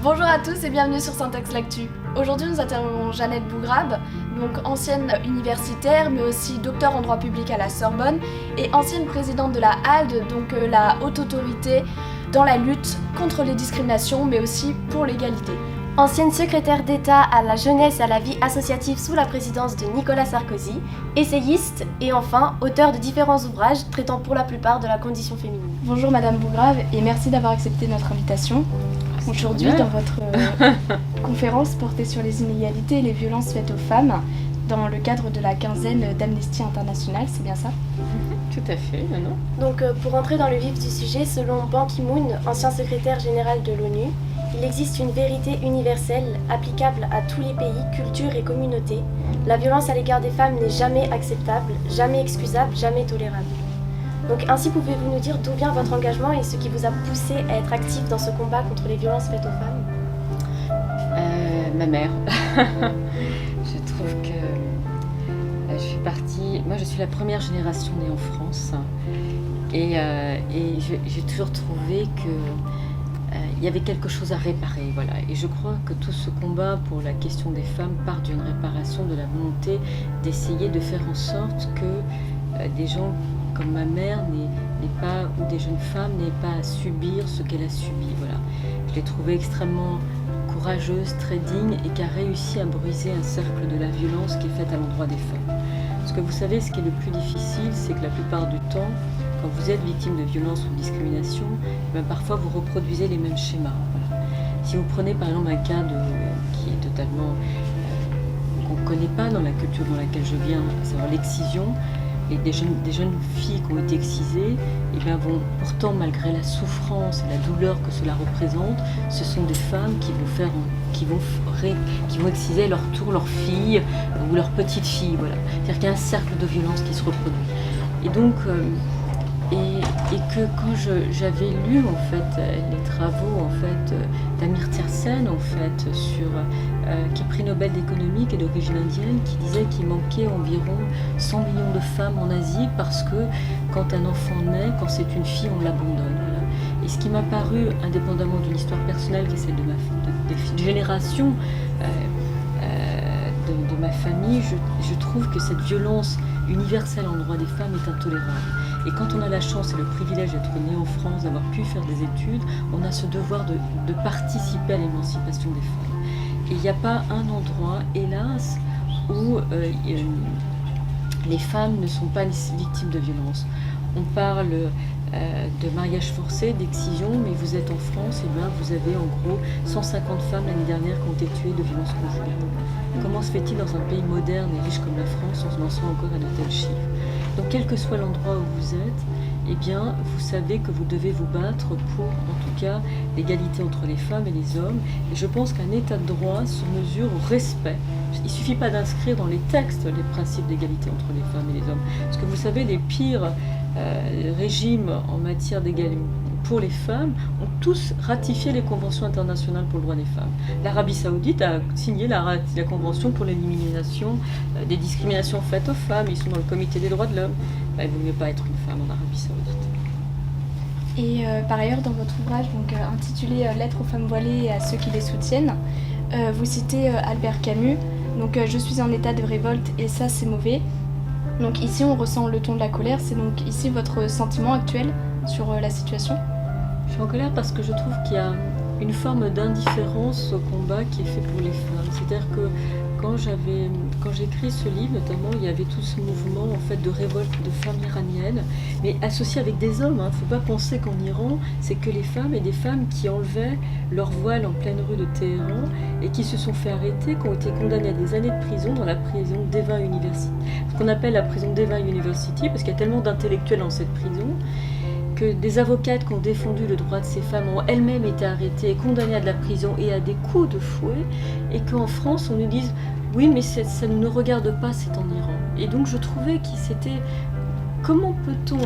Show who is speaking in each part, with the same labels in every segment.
Speaker 1: Bonjour à tous et bienvenue sur Syntaxe L'Actu. Aujourd'hui nous interviewons Jeannette Bougrabe, donc ancienne universitaire mais aussi docteur en droit public à la Sorbonne et ancienne présidente de la HALD, donc la haute autorité dans la lutte contre les discriminations mais aussi pour l'égalité.
Speaker 2: Ancienne secrétaire d'État à la jeunesse et à la vie associative sous la présidence de Nicolas Sarkozy, essayiste et enfin auteur de différents ouvrages traitant pour la plupart de la condition féminine.
Speaker 1: Bonjour Madame Bougrabe et merci d'avoir accepté notre invitation. Aujourd'hui, dans votre conférence portée sur les inégalités et les violences faites aux femmes, dans le cadre de la quinzaine d'Amnesty International, c'est bien ça ?
Speaker 3: Tout à fait, non ?
Speaker 2: Donc pour entrer dans le vif du sujet, selon Ban Ki-moon, ancien secrétaire général de l'ONU, il existe une vérité universelle applicable à tous les pays, cultures et communautés. La violence à l'égard des femmes n'est jamais acceptable, jamais excusable, jamais tolérable. Donc ainsi pouvez-vous nous dire d'où vient votre engagement et ce qui vous a poussé à être actif dans ce combat contre les violences faites aux femmes ?
Speaker 3: Ma mère. Je trouve que je fais partie... Moi je suis la première génération née en France et j'ai toujours trouvé qu'il y avait quelque chose à réparer. Voilà. Et je crois que tout ce combat pour la question des femmes part d'une réparation, de la volonté d'essayer de faire en sorte que des gens comme ma mère n'est pas, ou des jeunes femmes n'aient pas à subir ce qu'elle a subi. Voilà. Je l'ai trouvée extrêmement courageuse, très digne et qui a réussi à briser un cercle de la violence qui est faite à l'endroit des femmes. Parce que vous savez, ce qui est le plus difficile, c'est que la plupart du temps, quand vous êtes victime de violence ou de discrimination, parfois vous reproduisez les mêmes schémas. Voilà. Si vous prenez par exemple un cas qui est totalement qu'on ne connaît pas dans la culture dans laquelle je viens, à savoir l'excision, et des jeunes filles qui ont été excisées, vont pourtant, malgré la souffrance et la douleur que cela représente, ce sont des femmes qui vont exciser à leur tour leur fille ou leur petite fille. Voilà. C'est-à-dire qu'il y a un cercle de violence qui se reproduit. Et donc, et que quand j'avais lu en fait les travaux en fait d'Amir Tersen en fait qui est prix Nobel d'économie, qui est d'origine indienne, qui disait qu'il manquait environ 100 millions de femmes en Asie parce que quand un enfant naît, quand c'est une fille, on l'abandonne. Voilà. Et ce qui m'a paru, indépendamment d'une histoire personnelle qui est celle de génération de ma famille, je trouve que cette violence universelle en droit des femmes est intolérable. Et quand on a la chance et le privilège d'être né en France, d'avoir pu faire des études, on a ce devoir de participer à l'émancipation des femmes. Et il n'y a pas un endroit, hélas, où les femmes ne sont pas victimes de violence. On parle de mariage forcé, d'excision, mais vous êtes en France, et vous avez en gros 150 femmes l'année dernière qui ont été tuées de violences conjugales. Comment se fait-il dans un pays moderne et riche comme la France en se lançant encore à de tels chiffres ? Donc quel que soit l'endroit où vous êtes, vous savez que vous devez vous battre pour, en tout cas, l'égalité entre les femmes et les hommes. Et je pense qu'un état de droit se mesure au respect. Il ne suffit pas d'inscrire dans les textes les principes d'égalité entre les femmes et les hommes. Parce que vous savez, les pires régimes en matière d'égalité pour les femmes ont tous ratifié les conventions internationales pour le droit des femmes. L'Arabie Saoudite a signé la convention pour l'élimination des discriminations faites aux femmes. Ils sont dans le comité des droits de l'homme. Il ne vaut mieux pas être une femme en Arabie Saoudite.
Speaker 1: Et par ailleurs, dans votre ouvrage intitulé « Lettres aux femmes voilées et à ceux qui les soutiennent », vous citez Albert Camus. Donc je suis en état de révolte et ça c'est mauvais. Donc ici on ressent le ton de la colère. C'est donc ici votre sentiment actuel sur la situation ?
Speaker 3: Je suis en colère parce que je trouve qu'il y a une forme d'indifférence au combat qui est fait pour les femmes. C'est-à-dire que quand j'ai écrit ce livre, notamment, il y avait tout ce mouvement en fait, de révolte de femmes iraniennes, mais associé avec des hommes. Il ne faut pas penser qu'en Iran, c'est que les femmes et des femmes qui enlevaient leur voile en pleine rue de Téhéran et qui se sont fait arrêter, qui ont été condamnées à des années de prison dans la prison d'Evin University. Ce qu'on appelle la prison d'Evin University, parce qu'il y a tellement d'intellectuels dans cette prison, que des avocates qui ont défendu le droit de ces femmes ont elles-mêmes été arrêtées, condamnées à de la prison et à des coups de fouet, et qu'en France, on nous dise « oui, mais ça ne nous regarde pas, c'est en Iran ». Et donc je trouvais que c'était... Comment peut-on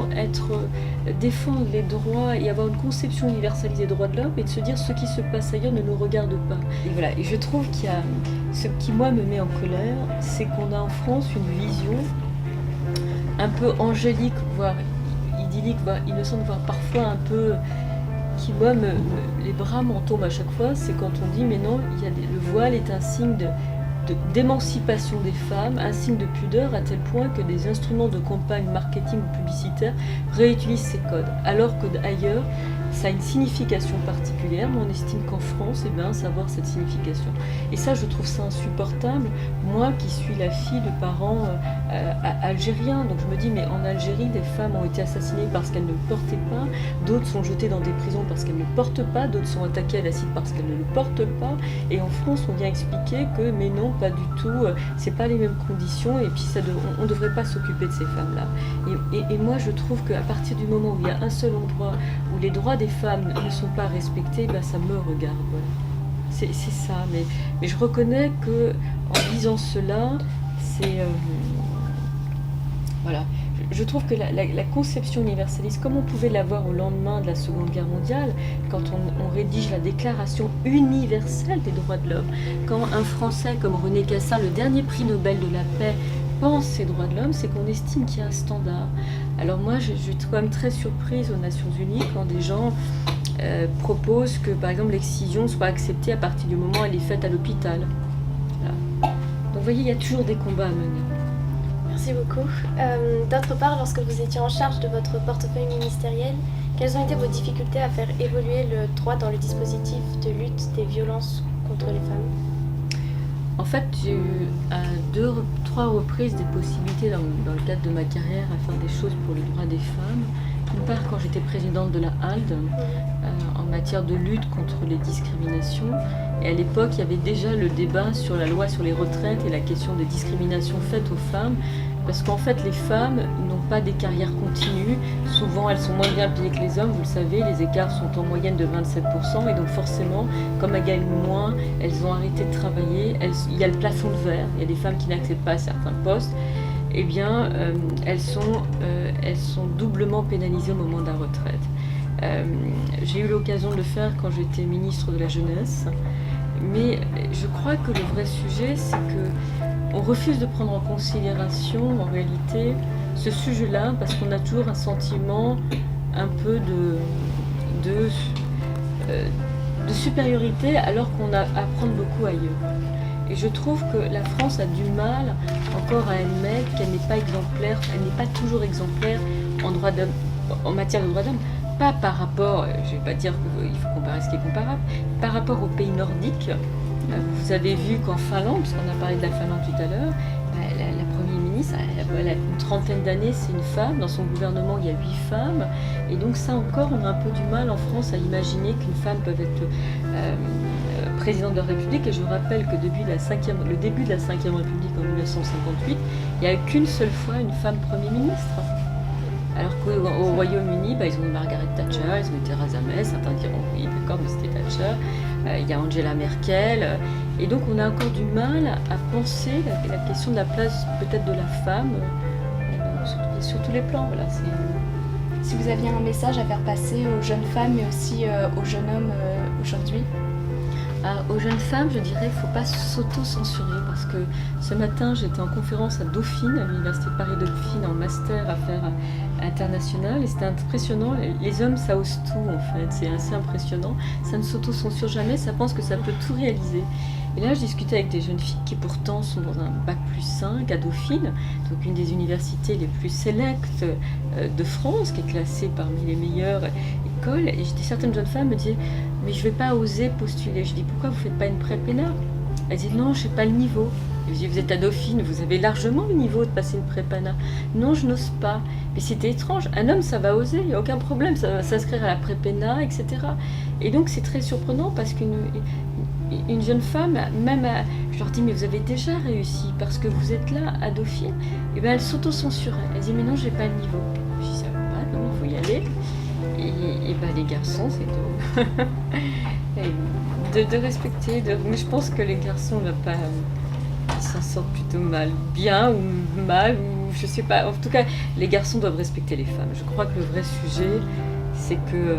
Speaker 3: défendre les droits et avoir une conception universalisée des droits de l'homme et de se dire ce qui se passe ailleurs ne nous regarde pas. Et voilà. Et je trouve qu'il y a ce qui moi me met en colère, c'est qu'on a en France une vision un peu angélique, voire idyllique, innocente, voire parfois un peu, qui moi, les bras m'en tombent à chaque fois, c'est quand on dit mais non, le voile est un signe d'émancipation des femmes, un signe de pudeur à tel point que des instruments de campagne marketing ou publicitaire réutilisent ces codes, alors que ailleurs ça a une signification particulière, mais on estime qu'en France, ça va avoir cette signification. Et ça, je trouve ça insupportable, moi qui suis la fille de parents algériens. Donc je me dis, mais en Algérie, des femmes ont été assassinées parce qu'elles ne portaient pas, d'autres sont jetées dans des prisons parce qu'elles ne portent pas, d'autres sont attaquées à l'acide parce qu'elles ne le portent pas. Et en France, on vient expliquer que, mais non, pas du tout, c'est pas les mêmes conditions, et puis on ne devrait pas s'occuper de ces femmes-là. Et moi, je trouve qu'à partir du moment où il y a un seul endroit où les droits des femmes ne sont pas respectés, ça me regarde. Voilà. C'est ça, mais je reconnais que en disant cela, c'est voilà. Je trouve que la conception universaliste, comme on pouvait l'avoir au lendemain de la Seconde Guerre mondiale, quand on rédige la Déclaration universelle des droits de l'homme, quand un Français comme René Cassin, le dernier prix Nobel de la paix, pense ces droits de l'homme, c'est qu'on estime qu'il y a un standard. Alors moi, je suis quand même très surprise aux Nations Unies quand des gens proposent que, par exemple, l'excision soit acceptée à partir du moment où elle est faite à l'hôpital. Voilà. Donc vous voyez, il y a toujours des combats à mener.
Speaker 2: Merci beaucoup. D'autre part, lorsque vous étiez en charge de votre portefeuille ministériel, quelles ont été vos difficultés à faire évoluer le droit dans le dispositif de lutte des violences contre les femmes ?
Speaker 3: En fait, j'ai eu à 3 reprises des possibilités dans le cadre de ma carrière à faire des choses pour les droits des femmes. D'une part, quand j'étais présidente de la HALD, en matière de lutte contre les discriminations. Et à l'époque, il y avait déjà le débat sur la loi sur les retraites et la question des discriminations faites aux femmes. Parce qu'en fait, les femmes n'ont pas des carrières continues. Souvent, elles sont moins bien payées que les hommes. Vous le savez, les écarts sont en moyenne de 27%. Et donc forcément, comme elles gagnent moins, elles ont arrêté de travailler. Il y a le plafond de verre. Il y a des femmes qui n'acceptent pas certains postes. Eh bien, elles sont doublement pénalisées au moment de la retraite. J'ai eu l'occasion de le faire quand j'étais ministre de la Jeunesse. Mais je crois que le vrai sujet, c'est qu'on refuse de prendre en considération, en réalité, ce sujet-là, parce qu'on a toujours un sentiment un peu de supériorité, alors qu'on a à apprendre beaucoup ailleurs. Et je trouve que la France a du mal encore à admettre qu'elle n'est pas exemplaire, elle n'est pas toujours exemplaire en matière de droits d'homme. Pas par rapport, je ne vais pas dire qu'il faut comparer ce qui est comparable, par rapport aux pays nordiques. Vous avez vu qu'en Finlande, parce qu'on a parlé de la Finlande tout à l'heure, la Première ministre, elle a une trentaine d'années, c'est une femme. Dans son gouvernement, il y a 8 femmes. Et donc ça encore, on a un peu du mal en France à imaginer qu'une femme peut être présidente de la République. Et je rappelle que depuis le début de la Ve République en 1958, il n'y a qu'une seule fois une femme Premier ministre. Alors qu'au Royaume-Uni, ils ont eu Margaret Thatcher, ils ont eu Theresa May, certains diront oui, d'accord, mais c'était Thatcher. Il y a Angela Merkel. Et donc on a encore du mal à penser la question de la place peut-être de la femme sur tous les plans. Voilà,
Speaker 1: Si vous aviez un message à faire passer aux jeunes femmes, mais aussi aux jeunes hommes aujourd'hui ?
Speaker 3: Aux jeunes femmes, je dirais, il ne faut pas s'auto-censurer parce que ce matin, j'étais en conférence à Dauphine, à l'Université de Paris-Dauphine, en master affaires internationales, et c'était impressionnant. Les hommes, ça ose tout, en fait, c'est assez impressionnant. Ça ne s'auto-censure jamais, ça pense que ça peut tout réaliser. Et là, je discutais avec des jeunes filles qui pourtant sont dans un bac+5 à Dauphine, donc une des universités les plus sélectes de France, qui est classée parmi les meilleures écoles. Et certaines jeunes femmes me disaient « mais je ne vais pas oser postuler ». Je dis « pourquoi vous ne faites pas une pré-péna ?» Elles disent « non, je n'ai pas le niveau ». Je dis « vous êtes à Dauphine, vous avez largement le niveau de passer une pré-péna ». « Non, je n'ose pas ». Mais c'était étrange, un homme ça va oser, il n'y a aucun problème, ça va s'inscrire à la pré-péna, etc. Et donc c'est très surprenant parce qu'une jeune femme, même je leur dis mais vous avez déjà réussi parce que vous êtes là à Dauphine, et bien elle s'auto-censurait, elle dit mais non j'ai pas le niveau. Je dis ça va pas, non il faut y aller. Et ben les garçons c'est de respecter, mais je pense que les garçons ils s'en sortent plutôt bien ou mal, ou je sais pas, en tout cas les garçons doivent respecter les femmes. Je crois que le vrai sujet c'est que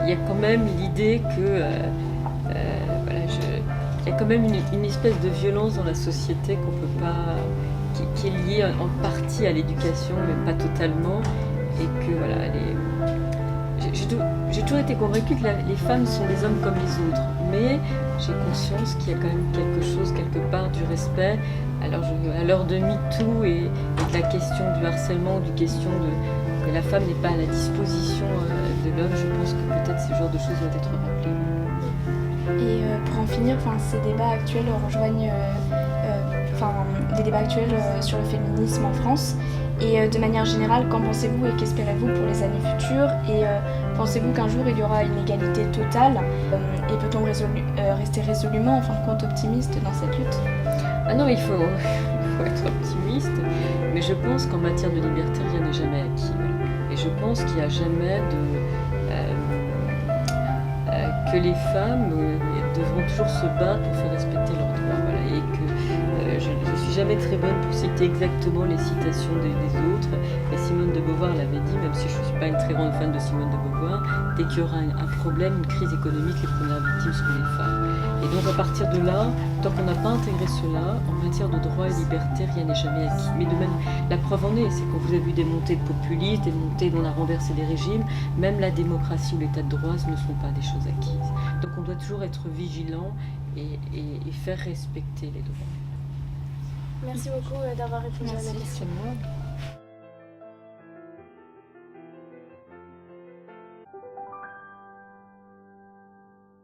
Speaker 3: il y a quand même l'idée que il y a quand même une espèce de violence dans la société qu'on peut pas, qui est liée en partie à l'éducation, mais pas totalement. et que voilà, j'ai toujours été convaincue que les femmes sont des hommes comme les autres, mais j'ai conscience qu'il y a quand même quelque chose, quelque part, du respect. Alors à l'heure de MeToo et de la question du harcèlement, que la femme n'est pas à la disposition de l'homme, je pense que peut-être ce genre de choses doivent être rappelées.
Speaker 1: Et pour en finir, ces débats actuels rejoignent des débats actuels sur le féminisme en France. Et de manière générale, qu'en pensez-vous et qu'espérez-vous pour les années futures? Et pensez-vous qu'un jour il y aura une égalité totale? Et peut-on rester résolument, en fin de compte, optimiste dans cette lutte?
Speaker 3: Ah non, il faut être optimiste, mais je pense qu'en matière de liberté, rien n'est jamais acquis. Voilà. Et je pense qu'il n'y a jamais que les femmes devront toujours se battre pour faire respecter leurs droits. Voilà. Et que je ne suis jamais très bonne pour citer exactement les citations des autres, mais Simone de Beauvoir l'avait dit, même si je ne suis pas une très grande fan de Simone de Beauvoir, dès qu'il y aura un problème, une crise économique, les premières victimes seront les femmes. Et donc à partir de là, tant qu'on n'a pas intégré cela, en matière de droits et liberté, rien n'est jamais acquis. Mais de même, la preuve en est, c'est quand vous avez vu des montées de populistes, des montées dont on a renversé des régimes, même la démocratie ou l'état de droit ne sont pas des choses acquises. Donc on doit toujours être vigilant et faire respecter les droits.
Speaker 2: Merci beaucoup d'avoir répondu à ma question.
Speaker 3: Merci, c'est moi.